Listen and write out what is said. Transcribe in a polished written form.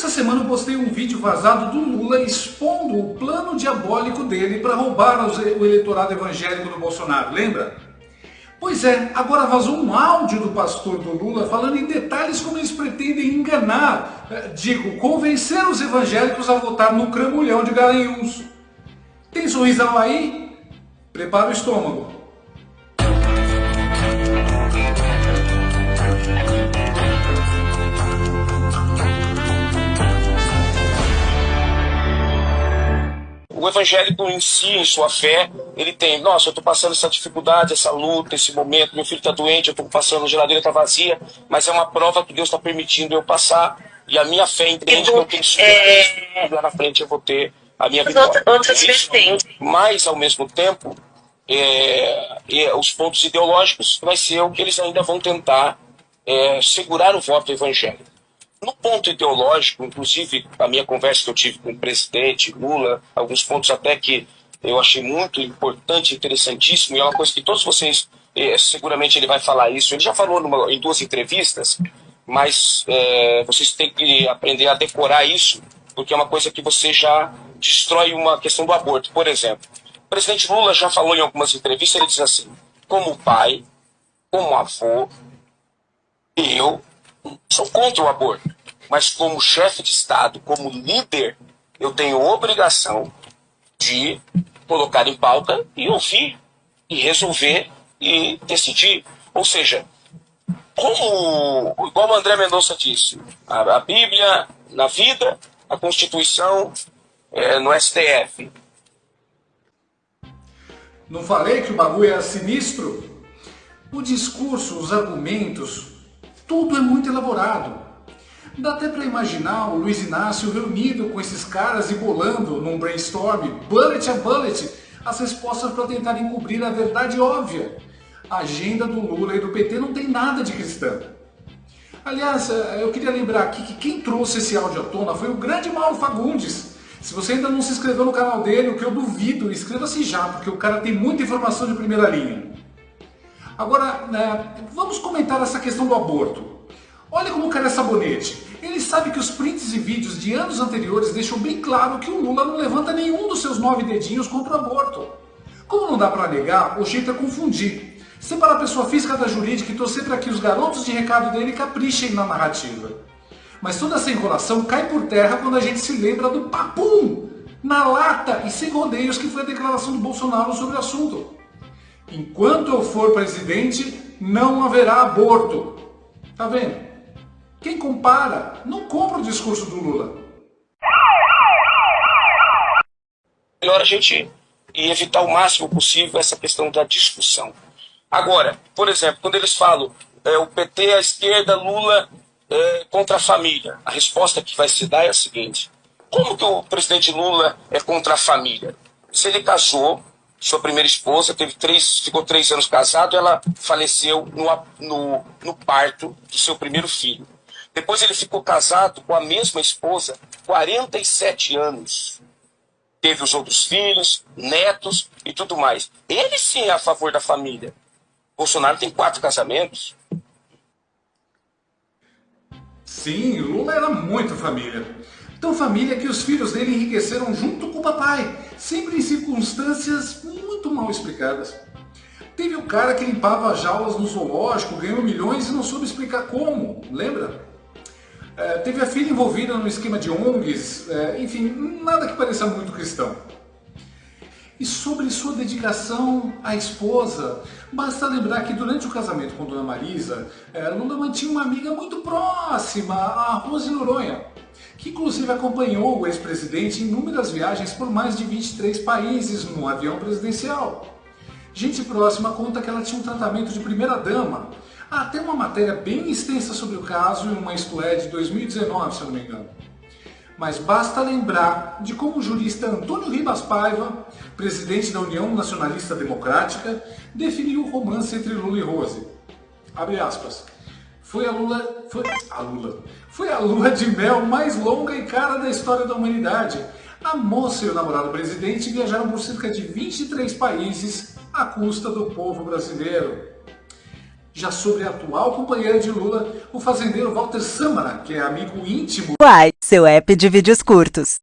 Essa semana eu postei um vídeo vazado do Lula expondo o plano diabólico dele para roubar o eleitorado evangélico do Bolsonaro, lembra? Pois é, agora vazou um áudio do pastor do Lula falando em detalhes como eles pretendem enganar, convencer os evangélicos a votar no cramulhão de Garanhuns. Tem sorrisal aí? Prepara o estômago. O evangélico em si, em sua fé, ele tem, nossa, eu estou passando essa dificuldade, essa luta, esse momento, meu filho está doente, eu estou passando, a geladeira está vazia, mas é uma prova que Deus está permitindo eu passar, e a minha fé entende que eu tenho que lá na frente eu vou ter a minha vitória. Outras vertentes. Mas, ao mesmo tempo, os pontos ideológicos vai ser o que eles ainda vão tentar segurar o voto evangélico. No ponto ideológico, inclusive a minha conversa que eu tive com o presidente Lula, alguns pontos até que eu achei muito importante, interessantíssimo, e é uma coisa que todos vocês, seguramente ele vai falar isso, ele já falou em 2 entrevistas, mas vocês têm que aprender a decorar isso, porque é uma coisa que você já destrói uma questão do aborto. Por exemplo, o presidente Lula já falou em algumas entrevistas, ele diz assim, como pai, como avô, eu sou contra o aborto, mas como chefe de Estado, como líder, eu tenho obrigação de colocar em pauta e ouvir, e resolver, e decidir. Ou seja, igual o André Mendonça disse, a Bíblia na vida, a Constituição no STF. Não falei que o bagulho era sinistro? O discurso, os argumentos, tudo é muito elaborado. Dá até para imaginar o Luiz Inácio reunido com esses caras e bolando num brainstorm, bullet a bullet, as respostas para tentar encobrir a verdade óbvia. A agenda do Lula e do PT não tem nada de cristã. Aliás, eu queria lembrar aqui que quem trouxe esse áudio à tona foi o grande Mauro Fagundes. Se você ainda não se inscreveu no canal dele, o que eu duvido, inscreva-se já, porque o cara tem muita informação de primeira linha. Agora, vamos comentar essa questão do aborto. Olha como o cara é sabonete. Ele sabe que os prints e vídeos de anos anteriores deixam bem claro que o Lula não levanta nenhum dos seus 9 dedinhos contra o aborto. Como não dá para negar, o jeito é confundir. Separar a pessoa física da jurídica e torcer para que os garotos de recado dele caprichem na narrativa. Mas toda essa enrolação cai por terra quando a gente se lembra do papum, na lata e sem rodeios que foi a declaração do Bolsonaro sobre o assunto. Enquanto eu for presidente, não haverá aborto. Tá vendo? Quem compara, não compra o discurso do Lula. Melhor a gente evitar o máximo possível essa questão da discussão. Agora, por exemplo, quando eles falam o PT, a esquerda, Lula contra a família, a resposta que vai se dar é a seguinte: como que o presidente Lula é contra a família? Se ele casou, sua primeira esposa, ficou 3 anos casado, ela faleceu no parto do seu primeiro filho. Depois ele ficou casado com a mesma esposa 47 anos. Teve os outros filhos, netos e tudo mais. Ele sim é a favor da família. Bolsonaro tem 4 casamentos. Sim, Lula era muito família. Tão família que os filhos dele enriqueceram junto com o papai, sempre em circunstâncias muito mal explicadas. Teve o cara que limpava jaulas no zoológico, ganhou milhões e não soube explicar como, lembra? Teve a filha envolvida no esquema de ONGs, enfim, nada que pareça muito cristão. E sobre sua dedicação à esposa, basta lembrar que durante o casamento com Dona Marisa, Lula mantinha uma amiga muito próxima, a Rose Noronha, que inclusive acompanhou o ex-presidente em inúmeras viagens por mais de 23 países no avião presidencial. Gente próxima conta que ela tinha um tratamento de primeira-dama. Há até uma matéria bem extensa sobre o caso em uma Isto É de 2019, se eu não me engano. Mas basta lembrar de como o jurista Antônio Ribas Paiva, presidente da União Nacionalista Democrática, definiu o romance entre Lula e Rose. Abre aspas. Foi a lua de mel mais longa e cara da história da humanidade. A moça e o namorado presidente viajaram por cerca de 23 países à custa do povo brasileiro. Já sobre a atual companheira de Lula, o fazendeiro Walter Sâmara, que é amigo íntimo Uai, seu app de vídeos curtos.